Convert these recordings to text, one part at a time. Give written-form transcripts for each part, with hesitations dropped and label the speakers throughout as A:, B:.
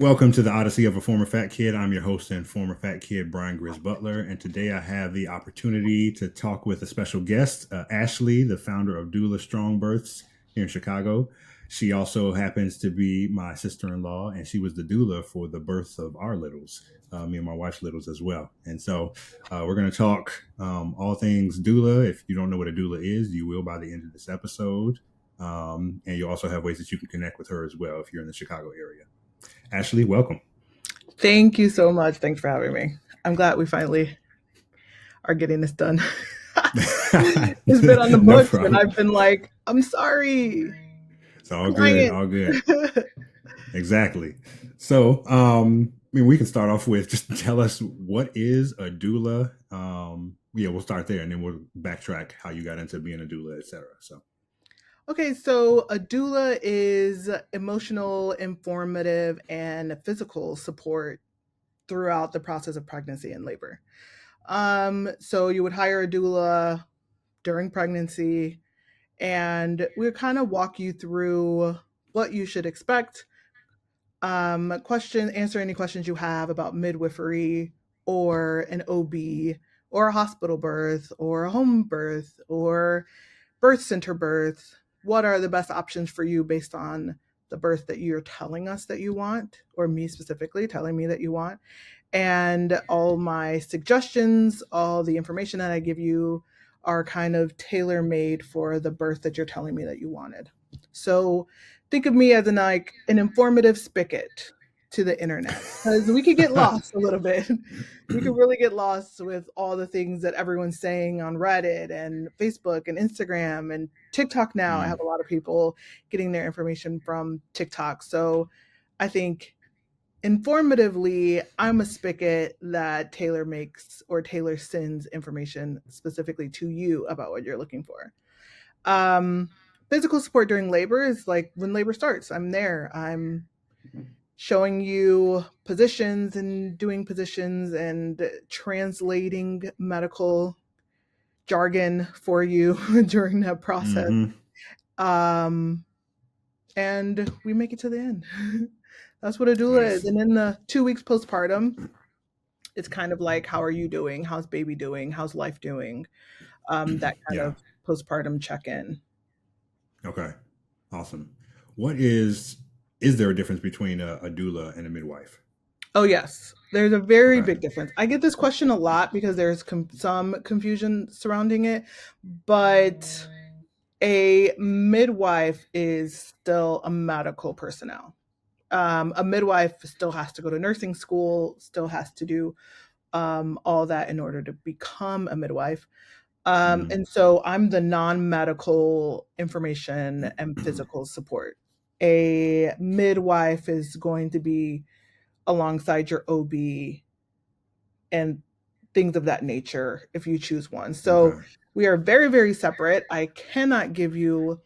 A: Welcome to the Odyssey of a Former Fat Kid. I'm your host and former fat kid, Bryan Butler. And today I have the opportunity to talk with a special guest, Ashley, the founder of Doula Strong Births here in Chicago. She also happens to be my sister in law, and she was the doula for the birth of our littles, me and my wife's littles as well. And so we're going to talk all things doula. If you don't know what a doula is, you will by the end of this episode. And you also have ways that you can connect with her as well if you're in the Chicago area. Ashley, welcome.
B: Thank you so much. Thanks for having me. I'm glad we finally are getting this done. It's been on the
A: No
B: books, and
A: problem.
B: I've been like, I'm sorry,
A: It's all good.
B: client.
A: All good. Exactly. So, we can start off with just tell us what is a doula. Yeah, we'll start there, and then we'll backtrack how you got into being a doula, etc. So,
B: Okay, so a doula is emotional, informative, and physical support throughout the process of pregnancy and labor. So you would hire a doula during pregnancy, and we would kind of walk you through what you should expect, answer any questions you have about midwifery or an OB or a hospital birth or a home birth or birth center birth. What are the best options for you based on the birth that you're telling us that you want, or me specifically telling me that you want? And all my suggestions, all the information that I give you are kind of tailor made for the birth that you're telling me that you wanted. So think of me as an informative spigot to the internet, because we could get lost a little bit. We could really get lost with all the things that everyone's saying on Reddit and Facebook and Instagram and TikTok now. I have a lot of people getting their information from TikTok. So I think informatively, I'm a spigot that Taylor makes or Taylor sends information specifically to you about what you're looking for. Um, Physical support during labor is like when labor starts. I'm there. I'm showing you positions and doing positions and translating medical jargon for you during that process.
A: mm-hmm.
B: Um, and we make it to the end. That's what a doula is.
A: Nice.
B: And in the 2 weeks postpartum, it's kind of like, how are you doing? How's baby doing? How's life doing? That kind
A: Yeah.
B: of postpartum check in.
A: Okay. Awesome. Is there a difference between a doula and a midwife?
B: Oh, yes. There's a very
A: Okay.
B: big difference. I get this question a lot because there's some confusion surrounding it, but a midwife is still a medical personnel. A midwife still has to go to nursing school, still has to do all that in order to become a midwife.
A: Mm-hmm.
B: And so I'm the non medical information and physical support. A midwife is going to be alongside your OB and things of that nature if you choose one. So
A: Okay.
B: we are very, very separate. I cannot give you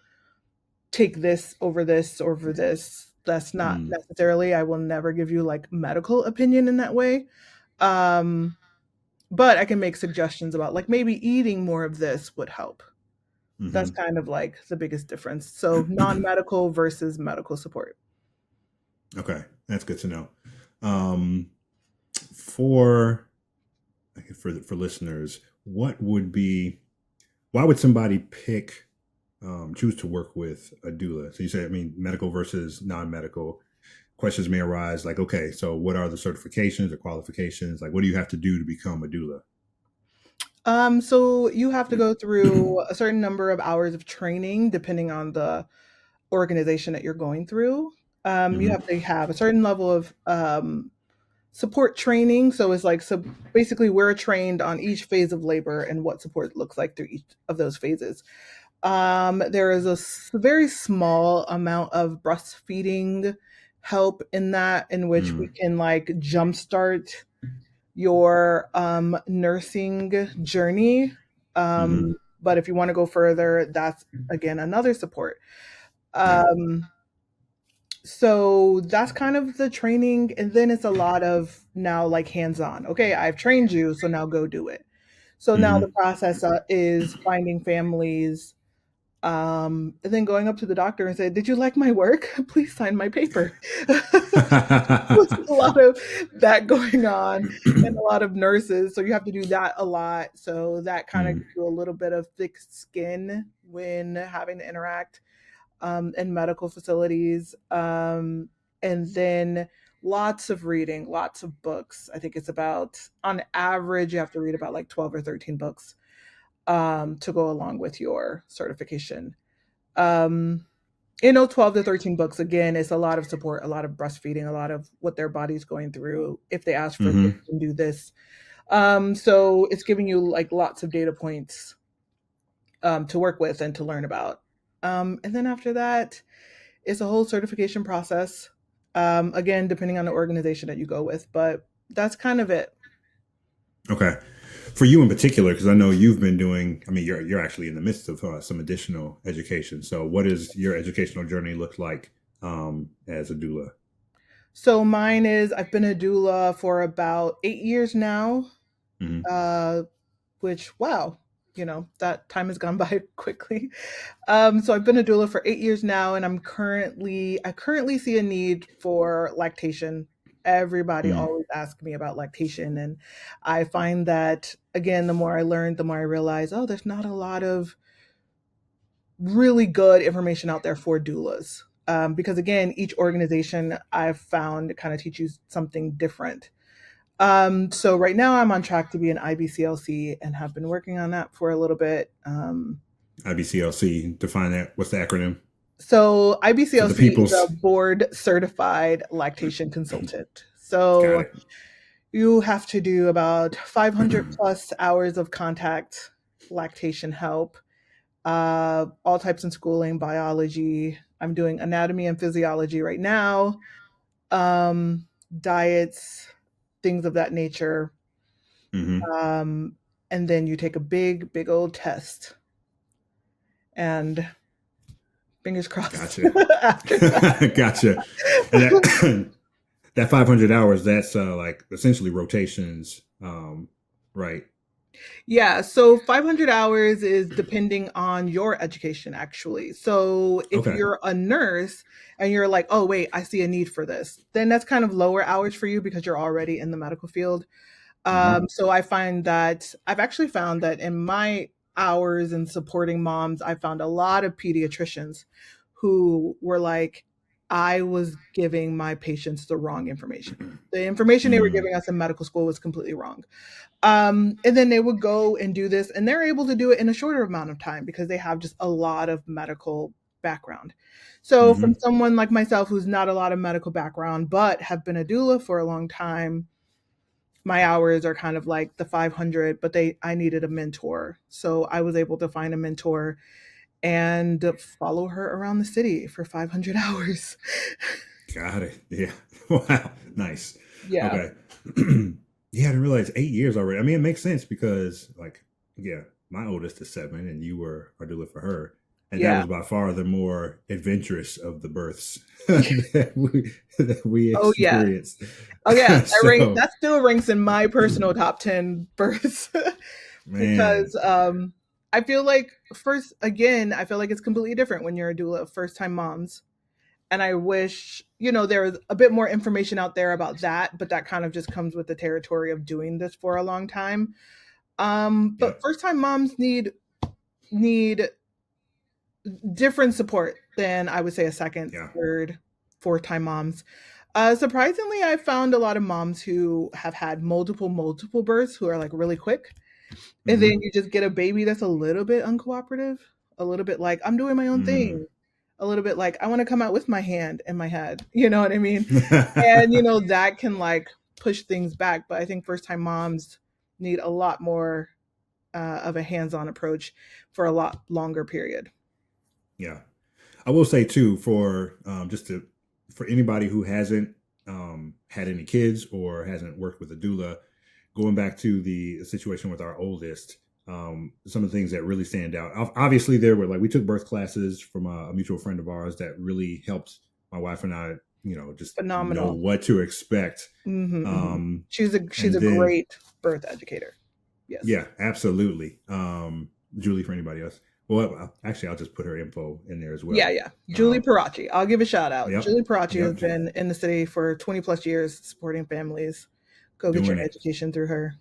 B: take this over this over this. That's not
A: Mm.
B: necessarily, I will never give you like medical opinion in that way. Um, but I can make suggestions about like maybe eating more of this would help. That's
A: Mm-hmm.
B: kind of like the biggest difference. So non-medical versus medical support.
A: Okay, that's good to know. Um, for for listeners, what would be why would somebody choose to work with a doula? So you say, I mean, medical versus non-medical. Questions may arise like, okay, so what are the certifications or qualifications? Like, what do you have to do to become a doula?
B: So you have to go through a certain number of hours of training depending on the organization that you're going through. You
A: Mm-hmm.
B: have to have a certain level of support training. So it's like, so basically we're trained on each phase of labor and what support looks like through each of those phases. There is a very small amount of breastfeeding help in that, in which we
A: Mm-hmm.
B: can like jumpstart your nursing journey.
A: Mm-hmm.
B: But if you want to go further, that's again another support.
A: Yeah.
B: Um, so that's kind of the training. And then it's a lot of now like hands on. Okay, I've trained you, so now go do it. So now the
A: Mm-hmm.
B: process is finding families, And then going up to the doctor and said, "Did you like my work? Please sign my paper." There's a lot of that going on and a lot of nurses. So you have to do that a lot. So that kind of
A: Mm,
B: gives you a little bit of thick skin when having to interact in medical facilities. And then lots of reading, lots of books. I think it's about, on average, you have to read about like 12 or 13 books to go along with your certification. Um, 12 to 13 books, again, is a lot of support, a lot of breastfeeding, a lot of what their body's going through. If they ask for this,
A: mm-hmm.
B: you can do this. So it's giving you like lots of data points to work with and to learn about. And then after that, it's a whole certification process. Again, depending on the organization that you go with, but that's kind of it.
A: Okay. For you in particular, because I know you've been doing, I mean, you're actually in the midst of some additional education. So, what does your educational journey look like as a doula?
B: So mine is, I've been a doula for about 8 years now.
A: Hmm.
B: Uh, which, wow, that time has gone by quickly. So I've been a doula for 8 years now, and I currently see a need for lactation. Everybody
A: Mm,
B: always asks me about lactation, and I find that, again, the more I learn, the more I realize, oh, there's not a lot of really good information out there for doulas. Because again, each organization I've found kind of teaches something different. So right now I'm on track to be an IBCLC and have been working on that for a little bit.
A: IBCLC, define that. What's the acronym
B: So
A: for the
B: IBCLC is a
A: peoples?
B: board certified lactation consultant.
A: Got
B: So
A: it.
B: you have to do about 500 plus hours of contact lactation help, all types of schooling, biology. I'm doing anatomy and physiology right now, um, diets, things of that nature.
A: Hmm.
B: Um, and then you take a big, big old test, and fingers crossed
A: Gotcha.
B: after that.
A: Gotcha. And that that 500 hours, that's like essentially rotations, right?
B: Yeah, so 500 hours is depending on your education, actually. So if
A: Okay.
B: you're a nurse and you're like, oh, wait, I see a need for this, then that's kind of lower hours for you because you're already in the medical field.
A: Hmm.
B: So I find that I've actually found that in my hours in supporting moms, I found a lot of pediatricians who were like, I was giving my patients the wrong information. The information they were
A: Mm,
B: giving us in medical school was completely wrong. And then they would go and do this, and they're able to do it in a shorter amount of time because they have just a lot of medical background. So, from
A: hmm.
B: someone like myself who's not a lot of medical background, but have been a doula for a long time, my hours are kind of like the 500, but I needed a mentor. So I was able to find a mentor and follow her around the city for 500 hours.
A: Got it. Yeah. Wow. Nice.
B: Yeah.
A: Okay. Yeah, I didn't realize 8 years already. I mean, it makes sense because, like, yeah, my oldest is 7, and you were our doula for her, and that
B: Yeah.
A: was by far the more adventurous of the births that we
B: Oh yeah.
A: experienced.
B: Oh yeah,
A: So,
B: that still ranks in my personal top 10 births
A: man,
B: because I feel like, first, again, I feel like it's completely different when you're a doula of first time moms. And I wish, there was a bit more information out there about that, but that kind of just comes with the territory of doing this for a long time.
A: yeah,
B: But first time moms need different support than, I would say, a second,
A: yeah.
B: third, fourth time moms. Surprisingly, I found a lot of moms who have had multiple births who are like really quick. And then
A: Hmm.
B: you just get a baby that's a little bit uncooperative, a little bit like, I'm doing my own
A: Mm.
B: thing, a little bit like, I want to come out with my hand in my head. You know what I mean? And, that can like push things back. But I think first time moms need a lot more of a hands on approach for a lot longer period.
A: Yeah. I will say too, for for anybody who hasn't had any kids or hasn't worked with a doula, going back to the situation with our oldest, some of the things that really stand out. Obviously, there were, like, we took birth classes from a mutual friend of ours that really helped my wife and I, just know
B: Phenomenal.
A: what to expect.
B: Hmm.
A: Um,
B: She's
A: and
B: a
A: then,
B: great birth educator. Yes.
A: yeah, absolutely. Julie, for anybody else. Well, actually, I'll just put her info in there as
B: Yeah,
A: well.
B: yeah. Julie
A: Um,
B: Parachi. I'll give a shout out.
A: yep,
B: Julie Parachi has
A: yep,
B: been in the city for 20 plus years supporting families. Go get your
A: doing it.
B: education through her.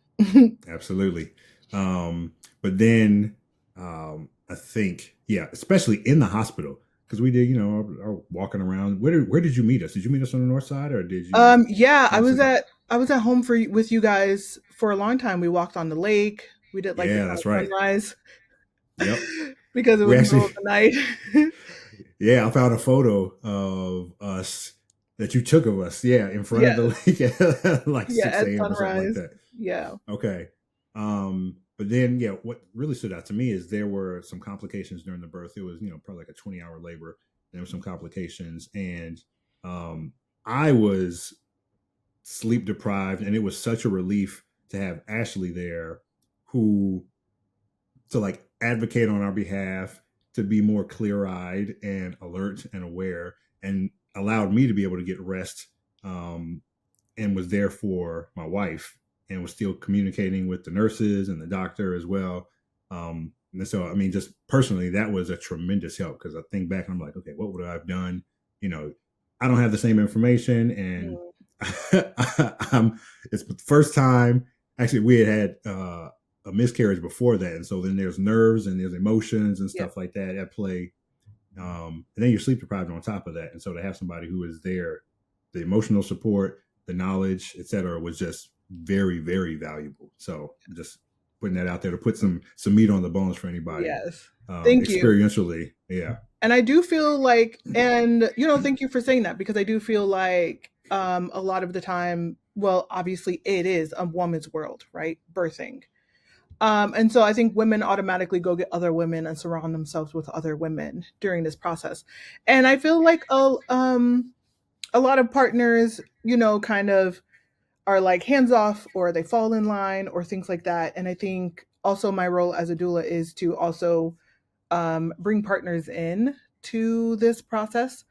A: Absolutely. But then I think, yeah, especially in the hospital, because we did, our walking around. Where did you meet us? Did you meet us on the north side, or did you
B: Yeah,
A: meet us in?
B: I was at home for with you guys for a long time. We walked on the lake. We did like the
A: Yeah,
B: kind
A: that's
B: of
A: right.
B: sunrise
A: Yep.
B: because it
A: We
B: was the middle
A: actually,
B: of the night.
A: yeah, I found a photo of us that you took of us. Yeah, in front of the
B: Yes.
A: lake at like
B: Yeah,
A: 6
B: at
A: a.m. or something like
B: sunrise.
A: that.
B: Yeah.
A: Okay. But then, yeah, what really stood out to me is there were some complications during the birth. It was, probably like a 20-hour labor. There were some complications, and um, I was sleep deprived, and it was such a relief to have Ashley there, who to like advocate on our behalf, to be more clear eyed and alert and aware, and allowed me to be able to get rest, um, and was there for my wife, and was still communicating with the nurses and the doctor as well. And so, I mean, just personally, that was a tremendous help, because I think back and I'm like, okay, what would I have done? You know, I don't have the same information, and
B: Mm.
A: it's the first time. Actually, we had a miscarriage before that, and so then there's nerves and there's emotions and
B: Yeah.
A: stuff like that at play, and then you're sleep deprived on top of that. And so to have somebody who is there, the emotional support, the knowledge, etc., was just very, very valuable. So just putting that out there to put some meat on the bones for anybody,
B: Yes. Thank you.
A: experientially. Yeah.
B: And I do feel like, and thank you for saying that, because I do feel like a lot of the time, well, obviously it is a woman's world, right? Birthing. And so I think women automatically go get other women and surround themselves with other women during this process. And I feel like a lot of partners, kind of are like hands off, or they fall in line or things like that. And I think also my role as a doula is to also bring partners in to this process,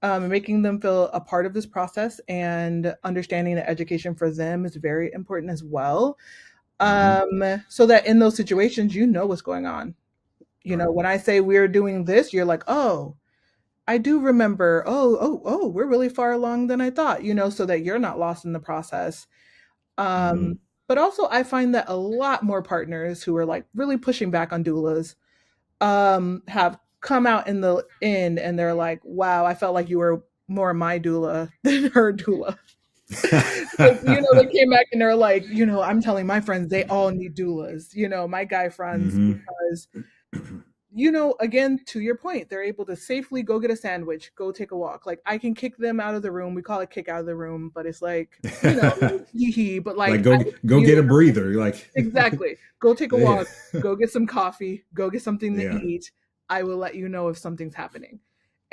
B: making them feel a part of this process, and understanding that education for them is very important as well.
A: Mm-hmm.
B: So that in those situations, what's going on.
A: Right.
B: When I say we're doing this, you're like, oh, I do remember. Oh, we're really far along than I thought, so that you're not lost in the process.
A: Mm-hmm.
B: Um, but also, I find that a lot more partners who are like really pushing back on doulas have come out in the end, and they're like, wow, I felt like you were more my doula than her doula. Like, they came back and they're like, I'm telling my friends they all need doulas, my guy friends,
A: Mm-hmm.
B: because again, to your point, they're able to safely go get a sandwich, go take a walk. Like, I can kick them out of the room. We call it kick out of the room, but it's like, hee hee. But
A: Like
B: like,
A: go
B: you
A: get a breather. Like
B: exactly, go take a
A: yeah.
B: walk, go get some coffee, go get something to
A: Yeah.
B: eat. I will let you know if something's happening.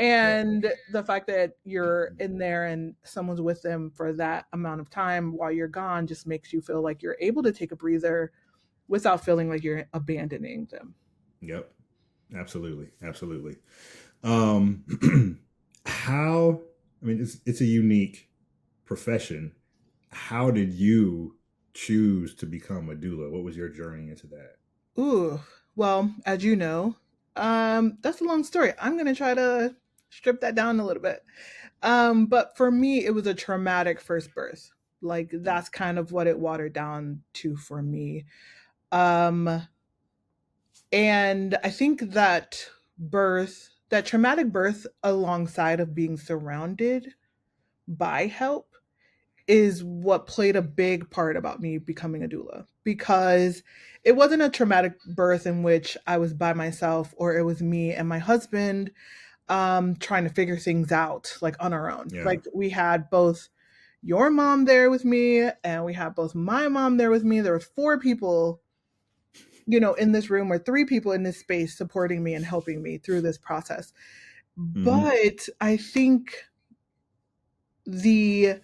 A: Yep.
B: And the fact that you're in there and someone's with them for that amount of time while you're gone just makes you feel like you're able to take a breather without feeling like you're abandoning them.
A: Yep. Absolutely. Absolutely. Um how, I mean, it's a unique profession. How did you choose to become a doula? What was your journey into that?
B: Ooh, well, as you know, that's a long story. I'm gonna try to strip that down a little bit. But for me, it was a traumatic first birth. Like, that's kind of what it watered down to for me. Um, and I think that traumatic birth, alongside of being surrounded by help, is what played a big part about me becoming a doula, because it wasn't a traumatic birth in which I was by myself, or it was me and my husband trying to figure things out like on our own.
A: Yeah.
B: Like, we had both your mom there with me, and we had both my mom there with me. There was four people, in this room, or three people in this space supporting me and helping me through this process.
A: Mm-hmm.
B: But I think the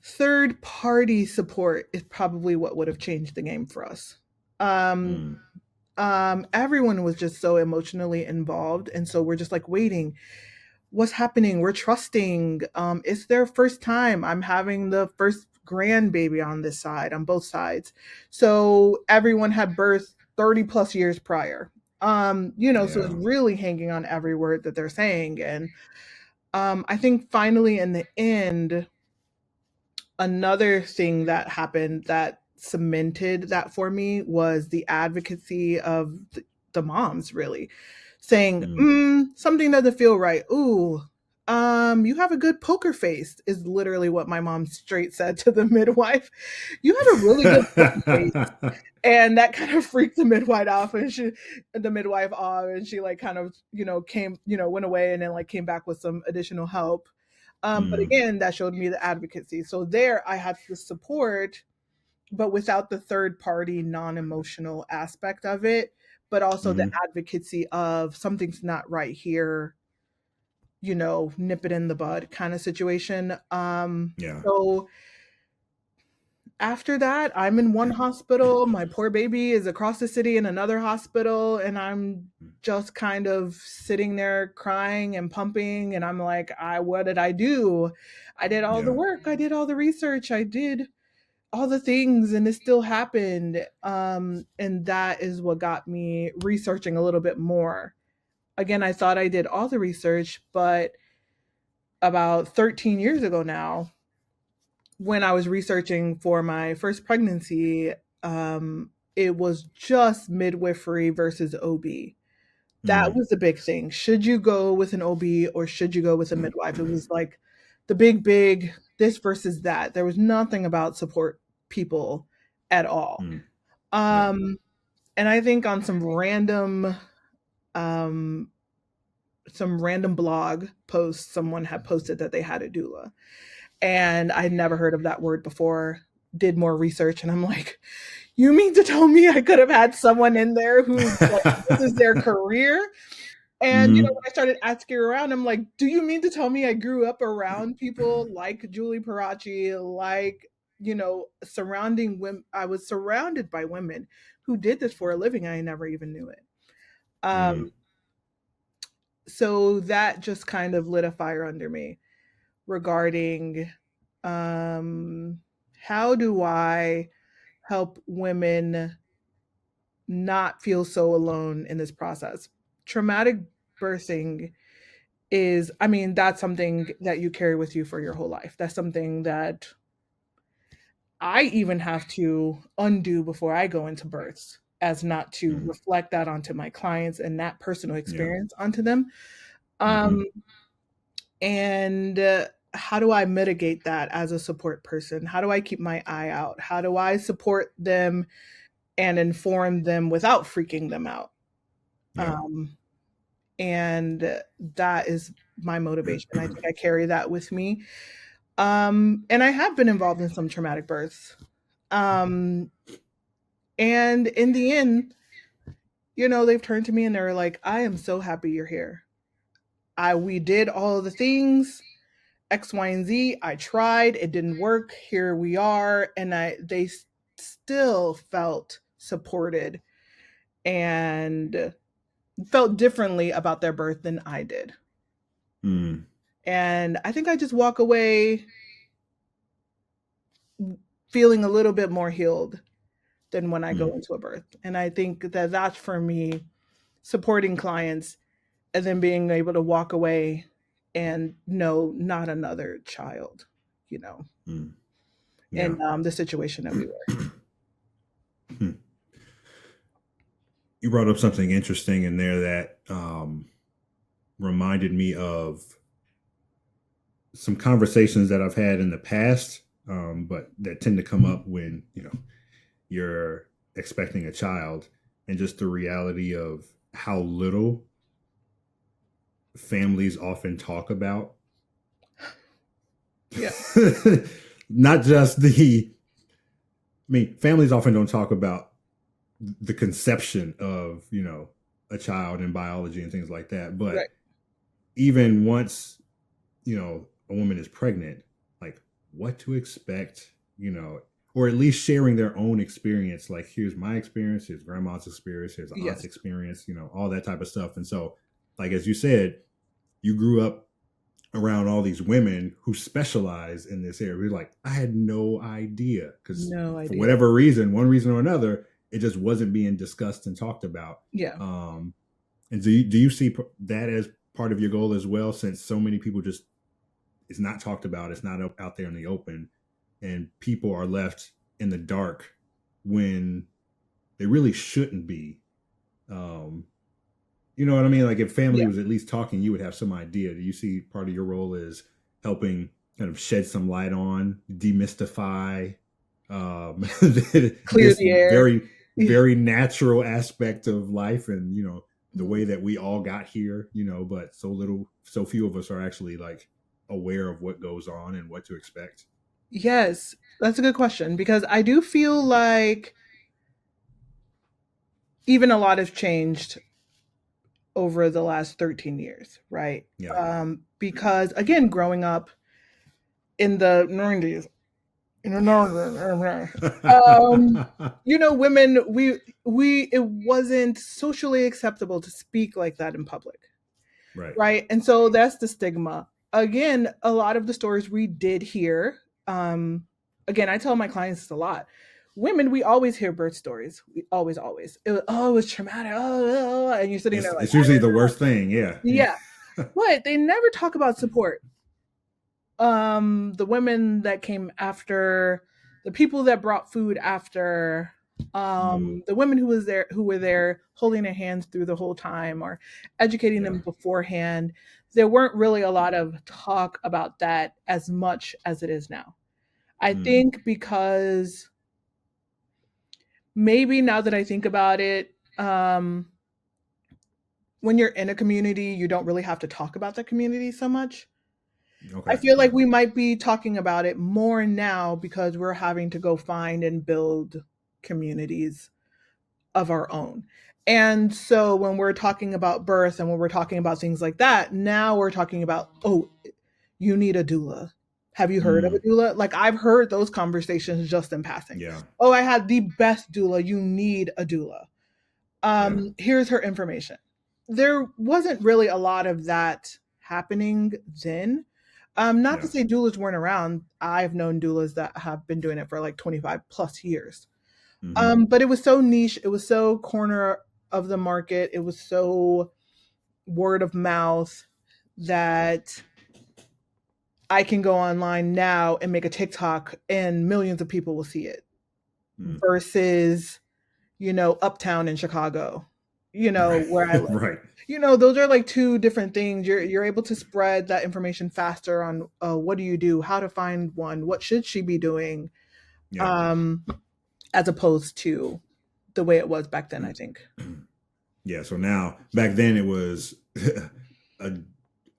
B: third party support is probably what would have changed the game for us. Um,
A: Mm.
B: everyone was just so emotionally involved, and so we're just like waiting. What's happening? We're trusting. It's their first time. I'm having the first grandbaby on this side, on both sides. So everyone had birth 30 plus years prior. So it's
A: Yeah.
B: really hanging on every word that they're saying. And I think finally in the end, another thing that happened that cemented that for me was the advocacy of the moms, really saying,
A: Mm.
B: something doesn't feel right. Ooh, you have a good poker face, is literally what my mom straight said to the midwife. You have a really good poker face. And that kind of freaked the midwife off, and she like kind of, came, went away and then like came back with some additional help. But
A: Mm.
B: again, that showed me the advocacy. So there I had the support, but without the third party non emotional aspect of it, but also the
A: Mhm.
B: advocacy of something's not right here, nip it in the bud kind of situation.
A: Yeah.
B: So after that, I'm in one hospital. My poor baby is across the city in another hospital, and I'm just kind of sitting there crying and pumping. And I'm like, what did I do? I did all the
A: Yeah.
B: work, I did all the research, I did all the things, and it still happened. And that is what got me researching a little bit more. Again, I thought I did all the research, but about 13 years ago now, when I was researching for my first pregnancy, it was just midwifery versus OB. That
A: Mm.
B: was the big thing. Should you go with an OB or should you go with a midwife? It was like the big this versus that. There was nothing about support people at all.
A: Mm. Yeah.
B: Um, and I think on um, some random blog post, someone had posted that they had a doula, and I'd never heard of that word before. Did more research, and I'm like, you mean to tell me I could have had someone in there who, like, this is their career? And
A: Mhm.
B: when I started asking around, I'm like, do you mean to tell me I grew up around people like Julie Parachi, like, surrounding women? I was surrounded by women who did this for a living. I never even knew it.
A: Mm.
B: Um, so that just kind of lit a fire under me regarding, um, how do I help women not feel so alone in this process? Traumatic birthing is, I mean, that's something that you carry with you for your whole life. That's something that I even have to undo before I go into births, as not to
A: Mm.
B: reflect that onto my clients and that personal
A: Yeah.
B: experience onto them.
A: Mhm.
B: Um, and how do I mitigate that as a support person? How do I keep my eye out? How do I support them and inform them without freaking them out?
A: Yeah.
B: Um, and that is my motivation. I think I carry that with me. And I have been involved in some traumatic births. Um, and in the end, they've turned to me and they're like, I am so happy you're here. We did all of the things, X, Y, and Z. I tried, it didn't work. Here we are. And they still felt supported and felt differently about their birth than I did.
A: Mm.
B: And I think I just walk away feeling a little bit more healed than when I go
A: Mm.
B: into a birth. And I think that that's for me, supporting clients and then being able to walk away and know not another child, you know,
A: Mm.
B: in
A: Yeah.
B: the situation that we were.
A: Hmm. You brought up something interesting in there that reminded me of some conversations that I've had in the past, but that tend to come up when you're expecting a child, and just the reality of how little families often talk about
B: Yeah.
A: not just the I mean, families often don't talk about the conception of, a child and biology and things like that.
B: Right.
A: But even once, a woman is pregnant, like what to expect, or at least sharing their own experience. Like, here's my experience, here's grandma's experience, here's aunt's
B: Yes.
A: experience, all that type of stuff. And so, like, as you said, you grew up around all these women who specialize in this area. We're like, I had no idea because
B: No
A: for
B: idea.
A: whatever reason, one reason or another, it just wasn't being discussed and talked about.
B: Yeah.
A: Um, and do you see that as part of your goal as well? Since so many people just it's not talked about, it's not out there in the open, and people are left in the dark when they really shouldn't be. Um, you know what I mean? Like if family
B: Yeah.
A: was at least talking, you would have some idea. Do you see part of your role is helping kind of shed some light on, demystify
B: Clear
A: this
B: the air.
A: very, very natural aspect of life and, the way that we all got here, but so few of us are actually like aware of what goes on and what to expect.
B: Yes, that's a good question because I do feel like even a lot has changed over the last 13 years, right?
A: Yeah.
B: Because again, growing up in the 90s, in the northern, women, it wasn't socially acceptable to speak like that in public,
A: Right.
B: right? And so that's the stigma. Again, a lot of the stories we did hear, again, I tell my clients this a lot. Women, we always hear birth stories. We always, always. It was traumatic. And you're sitting there like,
A: It's usually the worst thing. Yeah. Yeah.
B: yeah. But they never talk about support. The women that came after, the people that brought food after,
A: Mm,
B: the women who were there holding their hands through the whole time or educating
A: yeah.
B: them beforehand. There weren't really a lot of talk about that as much as it is now. I
A: Mm,
B: think because maybe now that I think about it, when you're in a community, you don't really have to talk about the community so much. I
A: okay.
B: feel like
A: Yeah.
B: we might be talking about it more now because we're having to go find and build communities of our own. And so when we're talking about birth and when we're talking about things like that, now we're talking about, oh, you need a doula. Have you heard of
A: Mm,
B: a doula? Like I've heard those conversations just in passing.
A: yeah.
B: Oh, I had the best doula. You need a doula.
A: Yeah.
B: Here's her information. There wasn't really a lot of that happening then. Not to
A: Yeah.
B: say doulas weren't around. I've known doulas that have been doing it for like 25 plus years.
A: Mm-hmm.
B: But it was so niche. It was so corner of the market. It was so word of mouth that I can go online now and make a TikTok and millions of people will see it
A: Mm.
B: versus, uptown in Chicago,
A: Right.
B: where I live.
A: Right.
B: Those are like two different things. You're able to spread that information faster on what do you do, how to find one, what should she be doing,
A: Yeah.
B: um, as opposed to the way it was back then, I think.
A: Yeah. So now, back then, it was a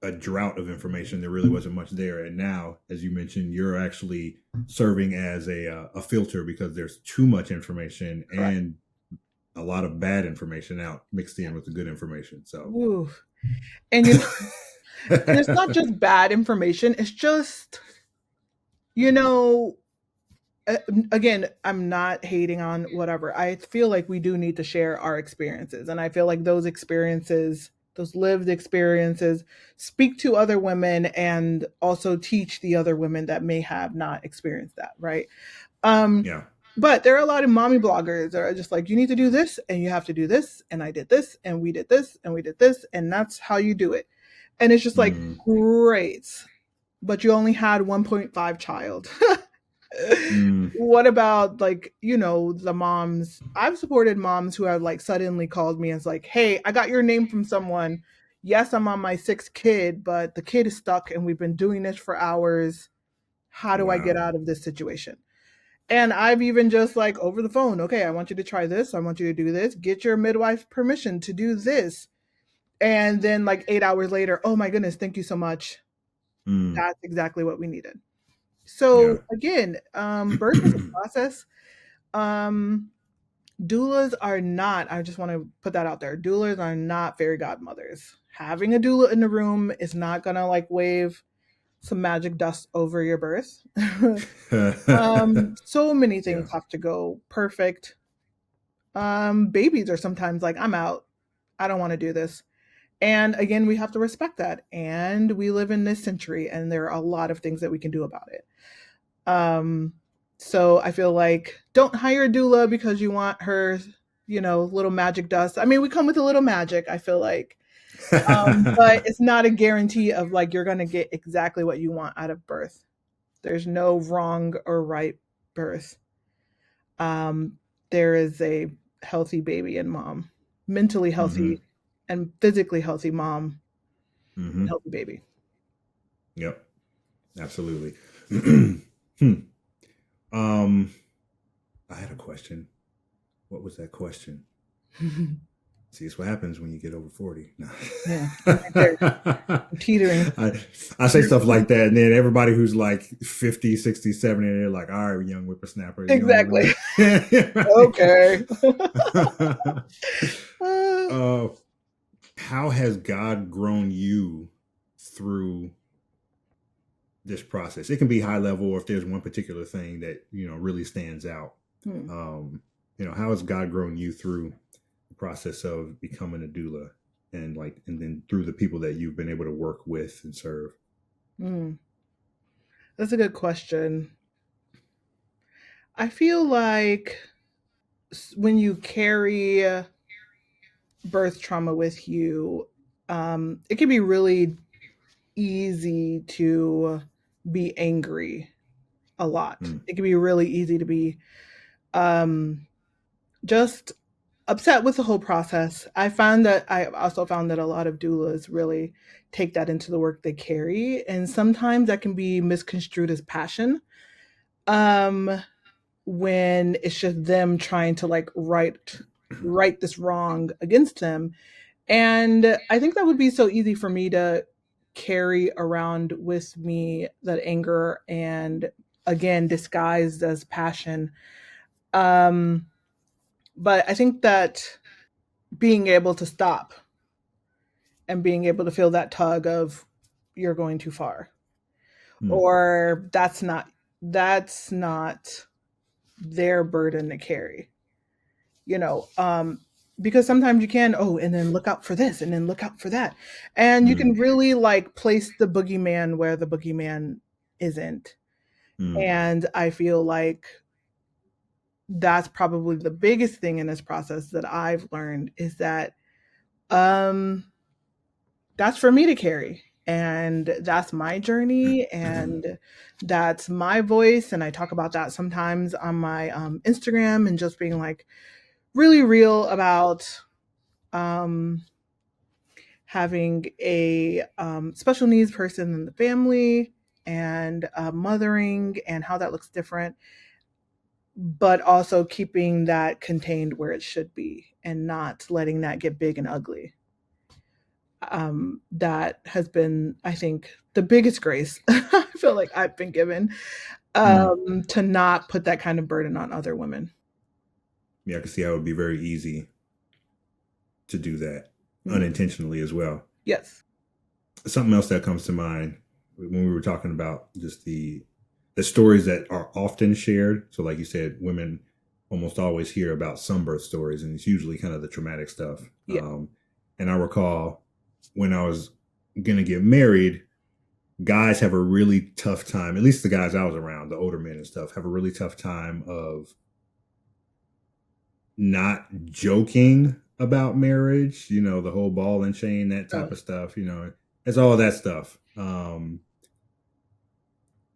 A: a drought of information. There really wasn't much there, and now, as you mentioned, you're actually serving as a filter because there's too much information
B: Correct.
A: and a lot of bad information out mixed in with the good information. So.
B: Ooh. And and it's not just bad information. It's just, you know, uh, again, I'm not hating on whatever. I feel like we do need to share our experiences. And I feel like those experiences, those lived experiences, speak to other women and also teach the other women that may have not experienced that, right? Um,
A: Yeah.
B: but there are a lot of mommy bloggers that are just like, you need to do this and you have to do this. And I did this and we did this and we did this. And that's how you do it. And it's just like,
A: Mm,
B: great. But you only had 1.5 child.
A: mm,
B: What about like, the moms? I've supported moms who have like suddenly called me and it's like, hey, I got your name from someone. Yes, I'm on my sixth kid, but the kid is stuck and we've been doing this for hours. How do I get
A: wow.
B: out of this situation? And I've even just like over the phone, okay, I want you to try this. I want you to do this. Get your midwife permission to do this. And then like 8 hours later, oh my goodness, thank you so much.
A: Mm,
B: That's exactly what we needed.
A: yeah.
B: So again, birth is a process. Um, doulas are not, I just want to put that out there. Doulas are not fairy godmothers. Having a doula in the room is not gonna like wave some magic dust over your birth. So many
A: Yeah.
B: things have to go perfect. Babies are sometimes like, I'm out. I don't want to do this. And again, we have to respect that. And we live in this century, and there are a lot of things that we can do about it. Um, So I feel like don't hire a doula because you want her, little magic dust. I mean, we come with a little magic, I feel like. But it's not a guarantee of like you're going to get exactly what you want out of birth. There's no wrong or right birth. Um, there is a healthy baby and mom, mentally
A: Hmm.
B: healthy and physically healthy mom and
A: Hmm.
B: healthy baby.
A: Yep, absolutely. Hmm. Um, I had a question. What was that question? See, it's what happens when you get over 40. No.
B: Yeah, I'm right there. I'm teetering.
A: I say stuff like that, and then everybody who's like 50, 60, 70, they're like, all right, young whippersnapper, you know
B: Exactly.
A: what I
B: Okay.
A: mean?
B: Uh,
A: uh, how has God grown you through this process? It can be high level, or if there's one particular thing that really stands out.
B: hmm,
A: Um, how has God grown you through the process of becoming a doula, and then through the people that you've been able to work with and serve?
B: hmm. That's a good question. I feel like when you carry birth trauma with you, it can be really easy to be angry a lot.
A: Mm,
B: It can be really easy to be um, just upset with the whole process. I also found that a lot of doulas really take that into the work they carry, and sometimes that can be misconstrued as passion. Um, when it's just them trying to like right this wrong against them. And I think that would be so easy for me to carry around with me, that anger, and again disguised as passion. Um but I think that being able to stop and being able to feel that tug of you're going too far,
A: mm,
B: or that's not their burden to carry, you know um because sometimes you can, oh, and then look out for this and then look out for that, and you can
A: mm,
B: really like place the boogeyman where the boogeyman isn't.
A: mm,
B: And I feel like that's probably the biggest thing in this process that I've learned, is that um that's for me to carry, and that's my journey, and that's my voice, and I talk about that sometimes on my Instagram, and just being like really real about um having a special needs person in the family, and mothering, and how that looks different, but also keeping that contained where it should be and not letting that get big and ugly. That has been, I think, the biggest grace I feel like I've been given,
A: mm.
B: to not put that kind of burden on other women.
A: Yeah, I can see how it would be very easy to do that
B: Mm.
A: unintentionally as well.
B: Yes.
A: Something else that comes to mind when we were talking about just the stories that are often shared. So, like you said, women almost always hear about some birth stories, and it's usually kind of the traumatic stuff.
B: Yeah.
A: And I recall when I was gonna get married, guys have a really tough time. At least the guys I was around, the older men and stuff, have a really tough time of not joking about marriage, the whole ball and chain, that type
B: Oh,
A: of stuff, it's all that stuff.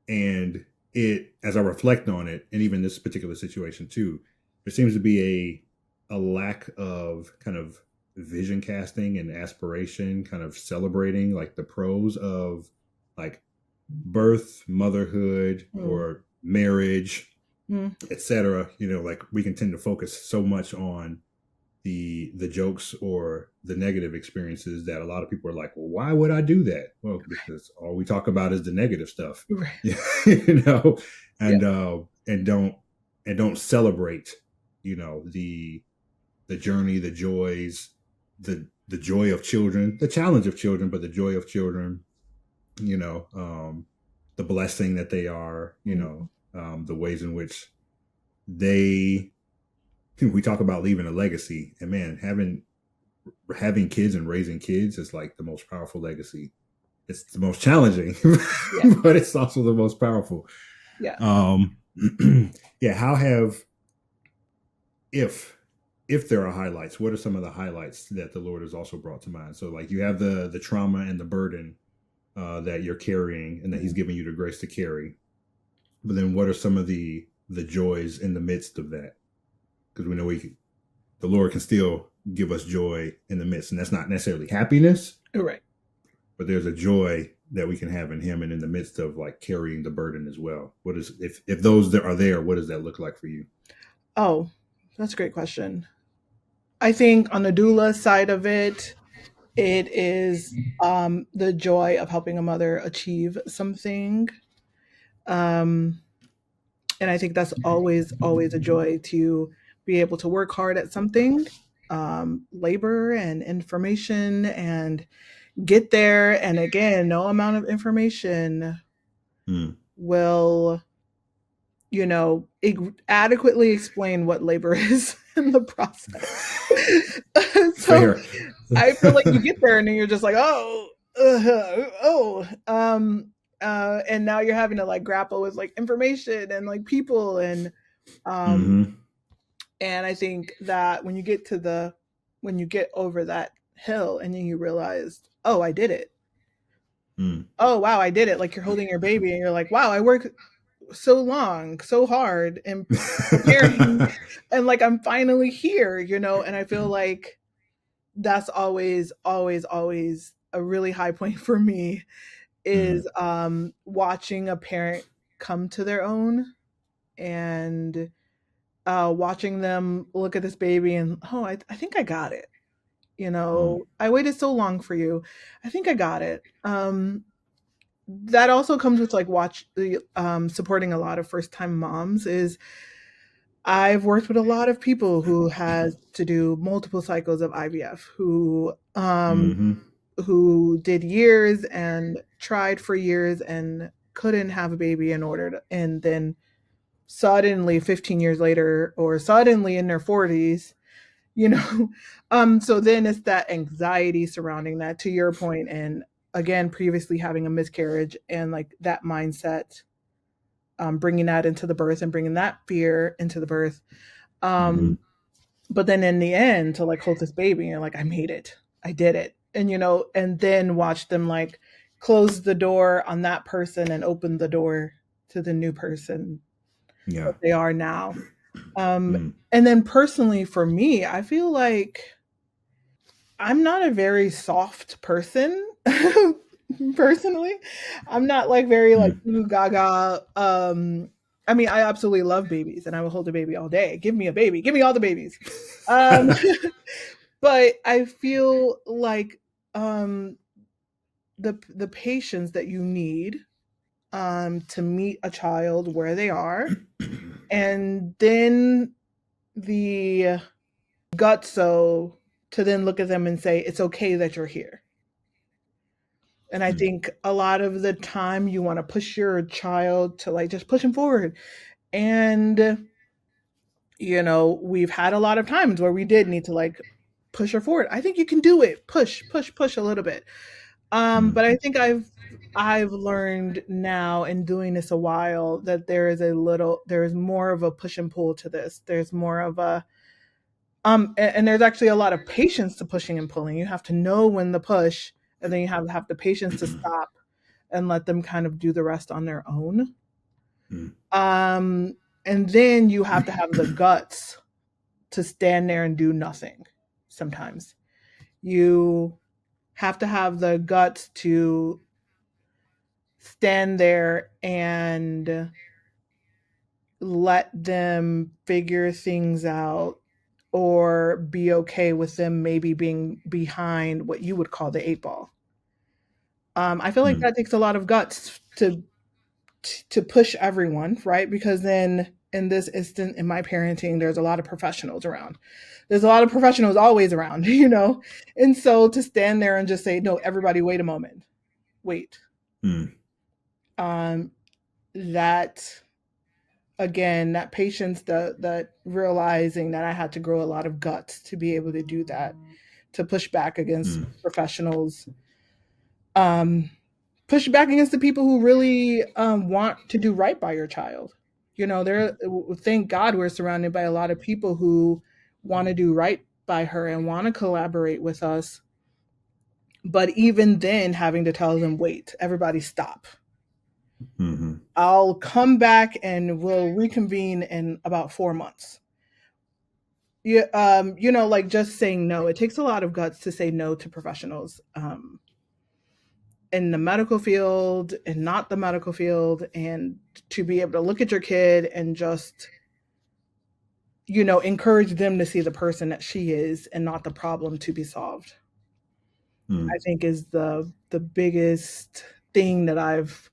A: And as I reflect on it, and even this particular situation too, there seems to be a lack of kind of vision casting and aspiration, kind of celebrating like the pros of like birth, motherhood,
B: mm,
A: or marriage,
B: mm,
A: etc. Like we can tend to focus so much on the jokes or the negative experiences that a lot of people are like, well, why would I do that? Well, because all we talk about is the negative stuff,
B: right.
A: you know,
B: Yeah.
A: and don't celebrate, the journey, the joys, the joy of children, the challenge of children, but the joy of children, you know, um, the blessing that they are,
B: Mm,
A: the ways in which they we talk about leaving a legacy, and man, having kids and raising kids is like the most powerful legacy. It's the most challenging,
B: yeah.
A: but it's also the most powerful.
B: Yeah.
A: Yeah, how have if if there are highlights, what are some of the highlights that the Lord has also brought to mind? So like you have the trauma and the burden that you're carrying and that He's given you the grace to carry. But then what are some of the joys in the midst of that? Because we know the Lord can still give us joy in the midst, and that's not necessarily happiness,
B: Right.
A: but there's a joy that we can have in Him, and in the midst of like carrying the burden as well. What is if those that are there? What does that look like for you?
B: Oh, that's a great question. I think on the doula side of it, it is the joy of helping a mother achieve something. Um, and I think that's always, always a joy to be able to work hard at something, labor and information, and get there. And again, no amount of information
A: Mm.
B: will, adequately explain what labor is in the process. So
A: Fair.
B: I feel like you get there and then you're just like, oh, oh, and now you're having to like grapple with like information and like people um,
A: Mm-hmm.
B: and I think that when you get over that hill and then you realize, oh, I did it.
A: Mm.
B: Oh wow, I did it. Like you're holding your baby and you're like, wow, I worked so long, so hard and preparing and like I'm finally here, and I feel like that's always, always, always a really high point for me
A: Mm.
B: is watching a parent come to their own and watching them look at this baby and oh I think I got it.
A: Mm.
B: I waited so long for you. I think I got it. That also comes with like watch the supporting a lot of first time moms is I've worked with a lot of people who has to do multiple cycles of IVF
A: Mm-hmm.
B: who did years and tried for years and couldn't have a baby in order to, and then suddenly 15 years later or suddenly in their 40s, you know so then it's that anxiety surrounding that to your point, and again previously having a miscarriage and like that mindset, bringing that into the birth and bringing that fear into the birth.
A: Mm-hmm.
B: um but then in the end to like hold this baby and you're like I made it, I did it, and and then watch them like close the door on that person and open the door to the new person
A: Yeah.
B: that they are now. um
A: Mm.
B: and then personally for me I feel like I'm not a very soft person. Personally, I'm not like very like
A: Mm.
B: ooh gaga. I mean, I absolutely love babies, and I will hold a baby all day. Give me a baby, give me all the babies. Um, but I feel like um, the patience that you need to meet a child where they are, and then the gutso to then look at them and say it's okay that you're here. And I
A: Mm.
B: think a lot of the time you want to push your child to like just push him forward. And, we've had a lot of times where we did need to like push her forward. I think you can do it. Push, push, push a little bit.
A: Mm.
B: But I think I've learned now in doing this a while that there is more of a push and pull to this. There's more of a and there's actually a lot of patience to pushing and pulling. You have to know when to push, and then you have the patience to stop and let them kind of do the rest on their own.
A: Mm.
B: Um, and then you have to have the guts to stand there and do nothing. Sometimes you have to have the guts to stand there and let them figure things out or be okay with them maybe being behind what you would call the eight ball. I feel like
A: Mm.
B: that takes a lot of guts to push everyone, right? Because then in this instant in my parenting, there's a lot of professionals around. There's a lot of professionals always around, And so to stand there and just say, no, everybody, wait a moment, wait.
A: Mm.
B: Um, that again, that patience, that realizing that I had to grow a lot of guts to be able to do that, to push back against
A: Mm.
B: professionals, um, push back against the people who really want to do right by your child. There, thank God we're surrounded by a lot of people who want to do right by her and want to collaborate with us. But even then, having to tell them, wait, everybody stop.
A: Mm-hmm.
B: I'll come back and we'll reconvene in about 4 months. Yeah, like just saying no. It takes a lot of guts to say no to professionals in the medical field and not the medical field, and to be able to look at your kid and just, encourage them to see the person that she is and not the problem to be solved. I
A: Mm-hmm.
B: think is the biggest thing that I've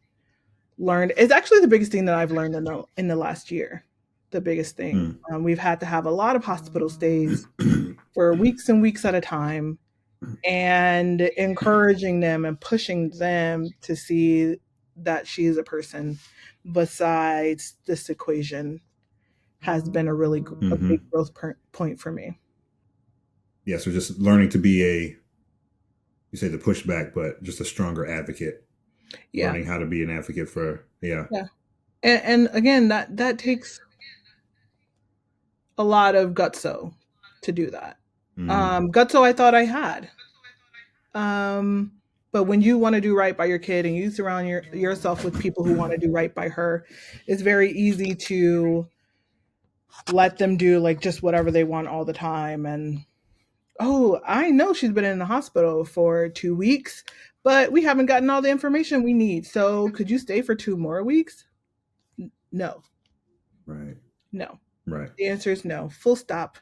B: learned. It's actually the biggest thing that I've learned in the last year. The biggest thing. We've had to have a lot of hospital stays for weeks and weeks at a time, and encouraging them and pushing them to see that she is a person besides this equation has been a
A: Mm-hmm.
B: big growth point for me.
A: Yeah, so just learning to be you say the pushback, but just a stronger advocate.
B: Yeah,
A: Learning how to be an advocate for, yeah.
B: yeah, and again, that takes a lot of gutso to do that.
A: Mm-hmm.
B: Gutso I thought I had. Um, but when you want to do right by your kid and you surround yourself with people who want to do right by her, it's very easy to let them do like just whatever they want all the time. And oh, I know she's been in the hospital for 2 weeks, but we haven't gotten all the information we need. So could you stay for 2 more weeks? No,
A: Right.
B: no.
A: Right.
B: The answer is no. Full stop.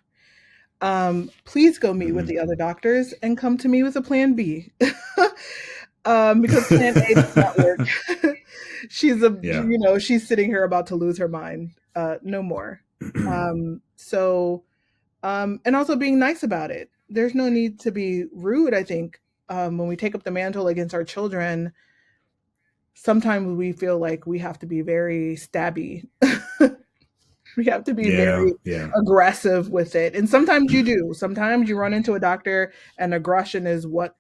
B: Please go meet with
A: Mm-hmm.
B: the other doctors and come to me with a plan B. Because plan A does not work.
A: Yeah.
B: She's sitting here about to lose her mind. No more. So, and also being nice about it. There's no need to be rude, I think. When we take up the mantle against our children, sometimes we feel like we have to be very stabby. We have to be
A: Yeah.
B: very
A: Yeah.
B: aggressive with it. And sometimes you do. Sometimes you run into a doctor and aggression is what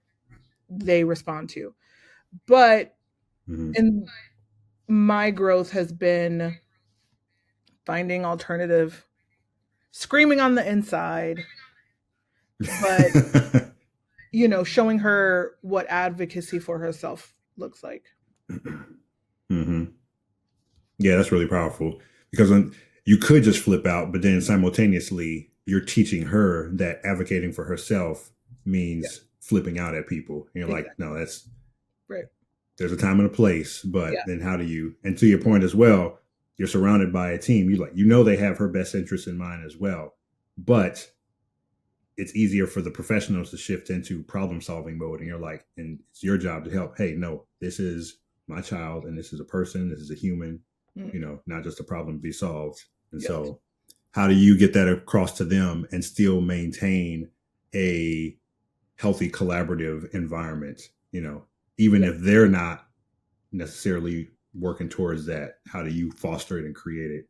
B: they respond to. But
A: Mm-hmm.
B: in my growth has been finding alternative, screaming on the inside, but showing her what advocacy for herself looks like.
A: Mm-hmm. Yeah, that's really powerful because when you could just flip out, but then simultaneously you're teaching her that advocating for herself
B: Yeah,
A: means flipping out at people. And you're like,
B: exactly.
A: no, that's
B: Right.
A: there's a time and a place, but
B: Yeah.
A: then how do you? And to your point as well, you're surrounded by a team. They have her best interest in mind as well, but it's easier for the professionals to shift into problem solving mode, and and it's your job to help. Hey, no, this is my child, and this is a person, this is a human,
B: Mm.
A: not just a problem to be solved. And
B: Yes.
A: so how do you get that across to them and still maintain a healthy collaborative environment, even
B: Yeah.
A: if they're not necessarily working towards that? How do you foster it and create it?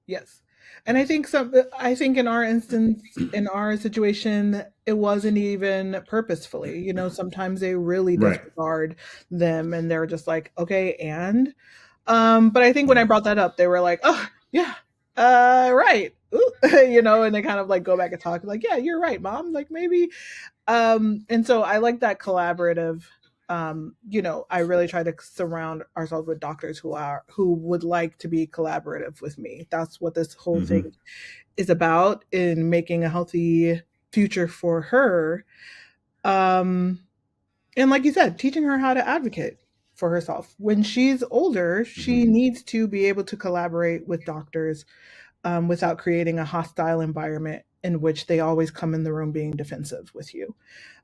B: Yes. And I think in our instance, in our situation, it wasn't even purposefully. Sometimes they really
A: Right.
B: disregard them and they're just like, okay, and but I think when I
A: Yeah.
B: brought that up, they were like, oh yeah, right. Ooh. And they kind of like go back and talk like, yeah, you're right, mom. Like maybe and so I like that collaborative. I really try to surround ourselves with doctors who would like to be collaborative with me. That's what this whole
A: Mm-hmm.
B: thing is about in making a healthy future for her. Um, and like you said, teaching her how to advocate for herself. When she's older,
A: Mm-hmm.
B: she needs to be able to collaborate with doctors without creating a hostile environment in which they always come in the room being defensive with you.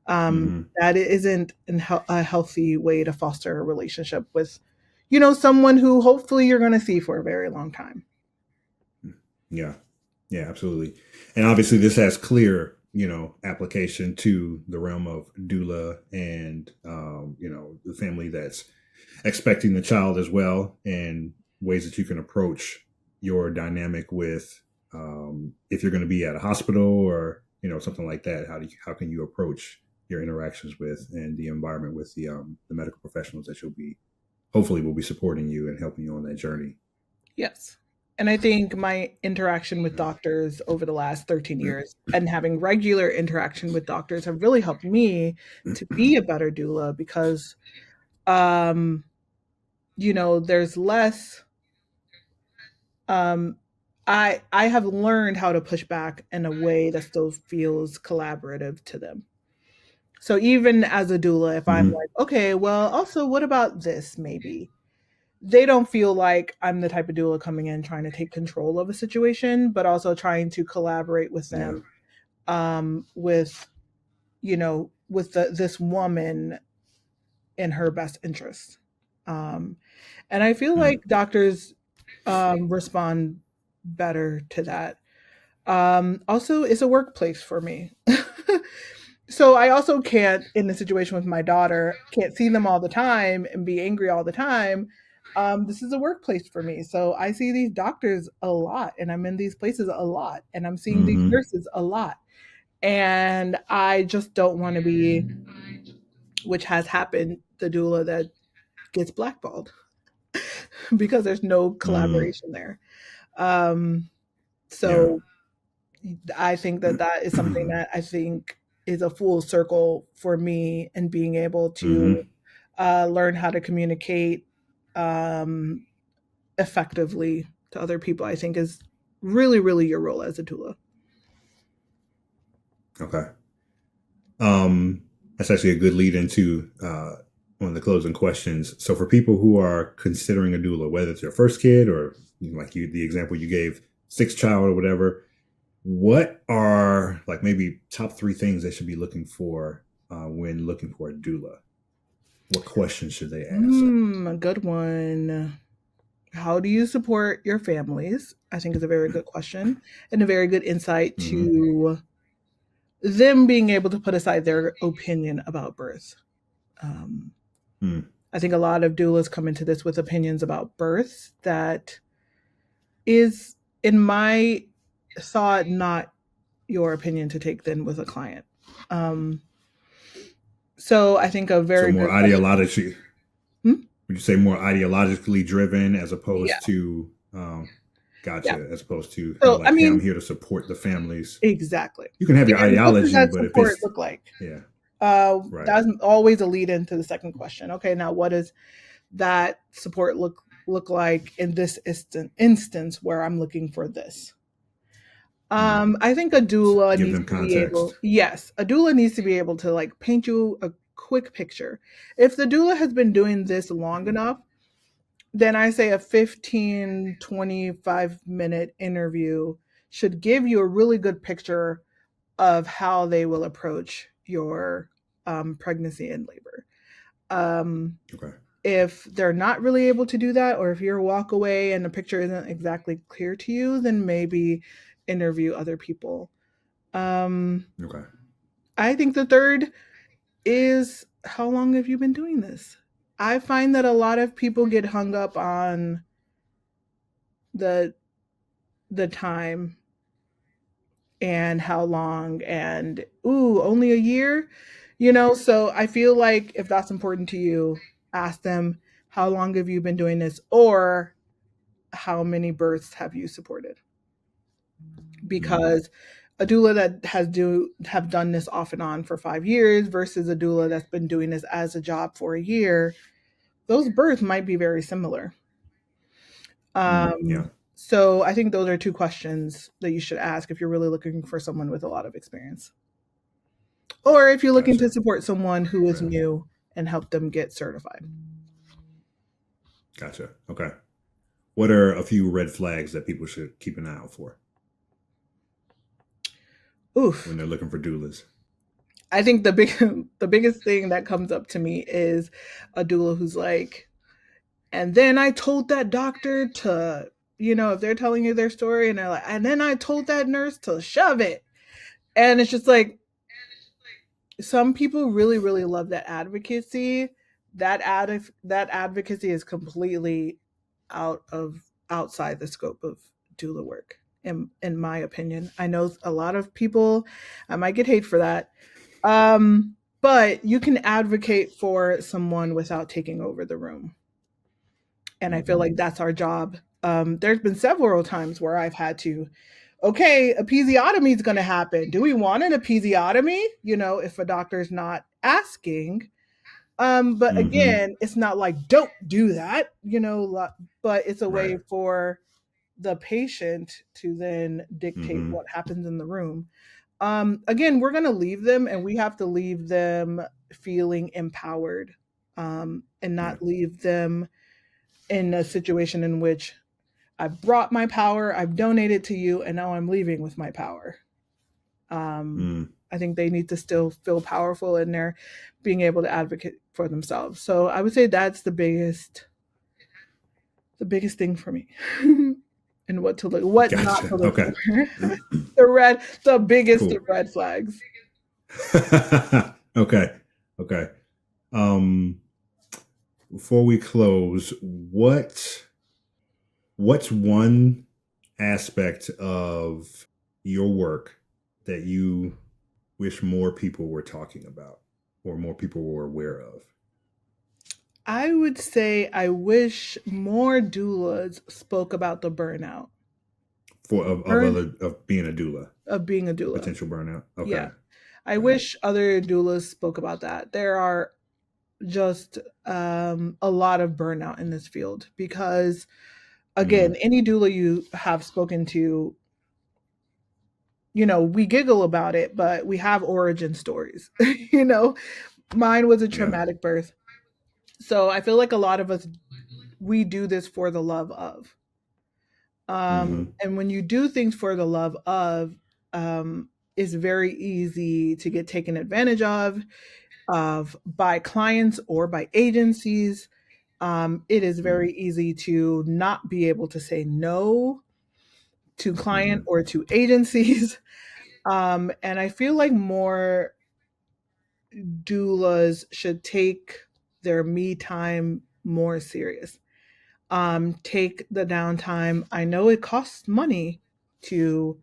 A: Mm-hmm.
B: That isn't a healthy way to foster a relationship with, someone who hopefully you're going to see for a very long time.
A: Yeah. Yeah, absolutely. And obviously this has clear, application to the realm of doula and, the family that's expecting the child as well, and ways that you can approach your dynamic with, if you're going to be at a hospital or, something like that. How can you approach your interactions with and the environment with the medical professionals that you'll be, hopefully will be supporting you and helping you on that journey?
B: Yes. And I think my interaction with doctors over the last 13 years and having regular interaction with doctors have really helped me to be a better doula because um there's less um I have learned how to push back in a way that still feels collaborative to them. So even as a doula, if I'm
A: Mm-hmm.
B: like, okay, well, also what about this maybe? They don't feel like I'm the type of doula coming in trying to take control of a situation, but also trying to collaborate with
A: Yeah.
B: them with with this woman in her best interest. Um, and I feel
A: Mm.
B: like doctors respond better to that. Also, it's a workplace for me. So I also can't, in the situation with my daughter, can't see them all the time and be angry all the time. This is a workplace for me. So I see these doctors a lot and I'm in these places a lot and I'm seeing these
A: Mm-hmm.
B: nurses a lot. And I just don't want to be, which has happened, the doula that gets blackballed because there's no
A: Mm.
B: collaboration there. Um,
A: Yeah.
B: so I think that that is something that I think is a full circle for me in being able to
A: Mm-hmm.
B: learn how to communicate um, effectively to other people. I think is really, really your role as a doula.
A: Okay. That's actually a good lead into one of the closing questions. So, for people who are considering a doula, whether it's your first kid or like you, the example you gave, sixth child or whatever, what are like maybe top three things they should be looking for when looking for a doula? What questions should they ask?
B: A good one. How do you support your families? I think is a very good question and a very good insight
A: Mm-hmm.
B: to them being able to put aside their opinion about birth. Um,
A: Mm.
B: I think a lot of doulas come into this with opinions about birth that is, in my thought, not your opinion to take then with a client. Um, so I think a
A: So
B: very
A: more
B: good question.
A: ideologically,
B: Hmm?
A: would you say more ideologically driven as
B: Yeah,
A: opposed to,
B: yeah.
A: gotcha, as opposed to
B: So I
A: like, hey, I'm
B: mean,
A: here to support the families.
B: exactly.
A: You can have your
B: And what does
A: ideology,
B: that
A: but if
B: support
A: it's,
B: look like?
A: yeah, right.
B: That's always a lead into the second question. Okay, now what does that support look like in this instance where I'm looking for this?
A: Mm.
B: I think a doula
A: Give
B: needs
A: them
B: to be able,
A: context.
B: yes, a doula needs to be able to like paint you a quick picture. If the doula has been doing this long enough, then I say a 15-25 minute interview should give you a really good picture of how they will approach your pregnancy and labor. Um,
A: Okay.
B: if they're not really able to do that, or if you walk away and the picture isn't exactly clear to you, then maybe interview other people. Um,
A: Okay.
B: I think the third is how long have you been doing this? I find that a lot of people get hung up on the time and how long and ooh, only a year, so I feel like if that's important to you, ask them how long have you been doing this or how many births have you supported?
A: Mm.
B: Because a doula that have done this off and on for 5 years versus a doula that's been doing this as a job for a year, those births might be very similar.
A: Mm. Yeah.
B: So I think those are two questions that you should ask if you're really looking for someone with a lot of experience. Or if you're looking to
A: Gotcha.
B: support someone who is
A: Okay.
B: new and help them get certified.
A: Gotcha. Okay. What are a few red flags that people should keep an eye out for when
B: Oof.
A: they're looking for doulas?
B: I think the biggest thing that comes up to me is a doula who's like, and then I told that doctor to, if they're telling you their story and they're like, and then I told that nurse to shove it. And it's just like, some people really, really love that advocacy. That advocacy is completely outside the scope of doula work, in my opinion. I know a lot of people, I might get hate for that. But you can advocate for someone without taking over the room. And I feel
A: Mm-hmm.
B: like that's our job There's been several times where I've had to, okay, episiotomy is going to happen. Do we want an episiotomy? If a doctor's not asking. But
A: Mm-hmm.
B: again, it's not like don't do that, but it's a way
A: Right.
B: for the patient to then dictate
A: Mm-hmm.
B: what happens in the room. Again, we're going to leave them, and we have to leave them feeling empowered, and
A: Yeah.
B: not leave them in a situation in which I've brought my power, I've donated to you, and now I'm leaving with my power. Um,
A: Mm.
B: I think they need to still feel powerful in their being able to advocate for themselves. So I would say that's the biggest thing for me. And what not
A: Gotcha.
B: to look
A: Okay.
B: for. The biggest of
A: Cool.
B: red flags.
A: Okay. Okay. Um, Before we close, what's one aspect of your work that you wish more people were talking about or more people were aware of
B: I would say I wish more doulas spoke about the burnout
A: for of
B: burn
A: other of being a doula,
B: of being a doula.
A: potential burnout?
B: Yeah.
A: Okay.
B: I
A: Okay.
B: wish other doulas spoke about that. There are just a lot of burnout in this field because, again,
A: Mm,
B: any doula you have spoken to, we giggle about it, but we have origin stories. Mine was a
A: yeah.
B: traumatic birth. So I feel like a lot of us, we do this for the love of.
A: Mm-hmm.
B: And when you do things for the love of, it's very easy to get taken advantage of by clients or by agencies. It is very easy to not be able to say no to client
A: Mm-hmm.
B: or to agencies. And I feel like more doulas should take their me time more serious. Take the downtime. I know it costs money to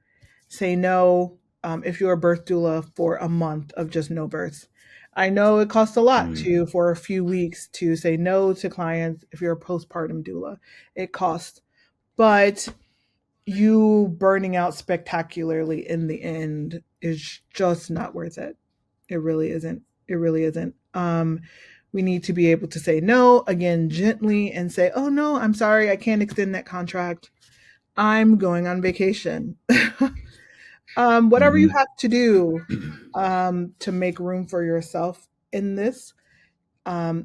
B: say no, if you're a birth doula for a month of just no births. I know it costs a lot
A: Mm-hmm.
B: to for a few weeks to say no to clients if you're a postpartum doula. It costs, but you burning out spectacularly in the end is just not worth it. It really isn't. It really isn't. We need to be able to say no again gently and say, "Oh no, I'm sorry, I can't extend that contract. I'm going on vacation." Whatever you
A: Mm-hmm.
B: have to do to make room for yourself in this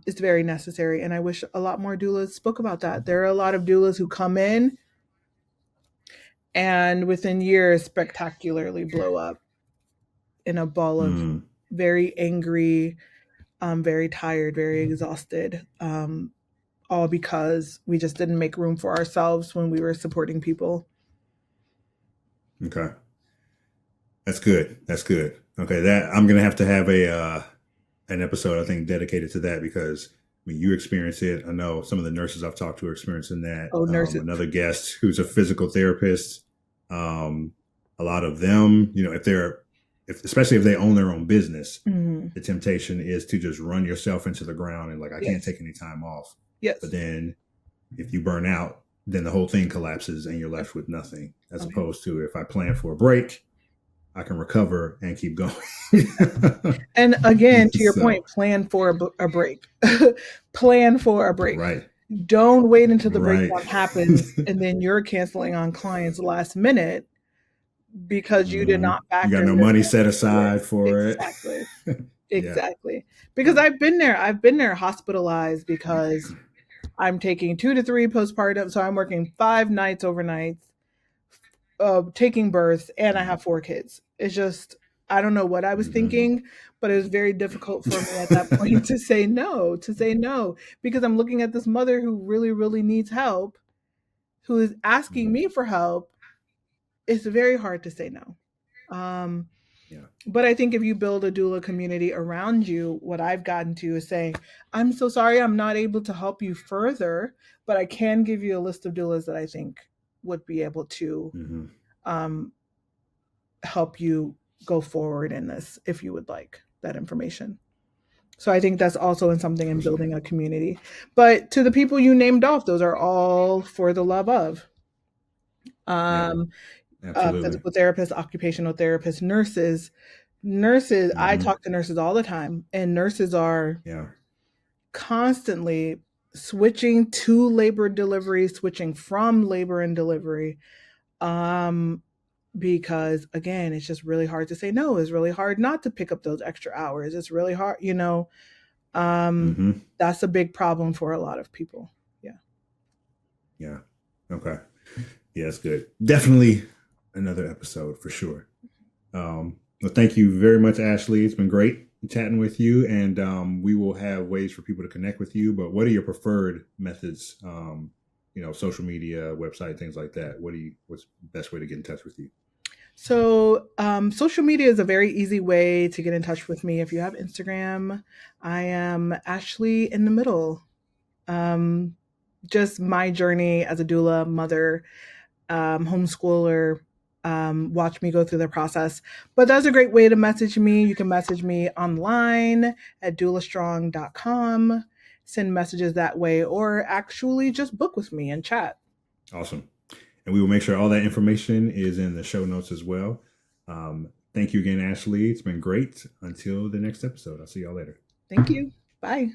B: is very necessary. And I wish a lot more doulas spoke about that. There are a lot of doulas who come in and within years spectacularly blow up in a ball of
A: Mm.
B: very angry, very tired, very exhausted, all because we just didn't make room for ourselves when we were supporting people.
A: Okay. That's good. That's good. Okay, that I'm gonna have to have a an episode I think dedicated to that because I mean you experience it. I know some of the nurses I've talked to are experiencing that.
B: Oh, nurses.
A: Another guest who's a physical therapist, um, a lot of them, if they're if especially if they own their own business,
B: Mhm.
A: the temptation is to just run yourself into the ground and like I can't
B: Yes.
A: take any time off. But
B: Yes.
A: then if you burn out, then the whole thing collapses and you're
B: Yes.
A: left with nothing. As
B: Oh, yeah.
A: opposed to if I plan for a break, I can recover and keep going.
B: And again, to your
A: So,
B: point, plan for a break. Plan for a break.
A: right,
B: Don't wait until the
A: right.
B: breakdown happens and then you're canceling on clients last minute because you did
A: Hmm.
B: not
A: You got
B: factor
A: no
B: this
A: money set
B: into it.
A: aside for it.
B: Exactly.
A: Yeah,
B: Exactly. Because
A: yeah.
B: I've been there hospitalized because I'm taking 2 to 3 postpartum, so I'm working 5 nights overnights, taking births, and I
A: Mm.
B: have 4 kids. It's just I don't know what I was
A: Hmm.
B: thinking, but it was very difficult for me at that point to say no, because I'm looking at this mother who really, really needs help, who is asking me for help. It's very hard to say no. Um,
A: Yeah.
B: But I think if you build a doula community around you, what I've gotten to is saying, I'm so sorry I'm not able to help you further, but I can give you a list of doulas that I think would be able to
A: Hmm.
B: um, help you go forward in this if you would like that information. So I think that's also in something in
A: Absolutely.
B: building a community. But to the people you named off, those are all for the love of.
A: Yeah,
B: Um,
A: absolutely.
B: Physical therapists, occupational therapists, nurses. Nurses, I
A: Hmm.
B: talk to nurses all the time, and nurses are
A: Yeah.
B: constantly switching to labor and delivery, switching from labor and delivery. Um, because again, it's just really hard to say no. It's really hard not to pick up those extra hours. It's really hard, um,
A: Hmm.
B: that's a big problem for a lot of people. Yeah.
A: Yeah. Okay. Yeah, it's good. Definitely another episode for sure. Well, thank you very much, Ashley. It's been great chatting with you, and we will have ways for people to connect with you. But what are your preferred methods? Social media, website, things like that. What's the best way to get in touch with you?
B: So, social media is a very easy way to get in touch with me. If you have Instagram, I am Ashley in the middle. Um, just my journey as a doula, mother, homeschooler, watch me go through the process. But that's a great way to message me. You can message me online at doulastrong.com, send messages that way, or actually just book with me and chat.
A: Awesome. And we will make sure all that information is in the show notes as well. Thank you again, Ashley. It's been great. Until the next episode, I'll see y'all later.
B: Thank you. Bye.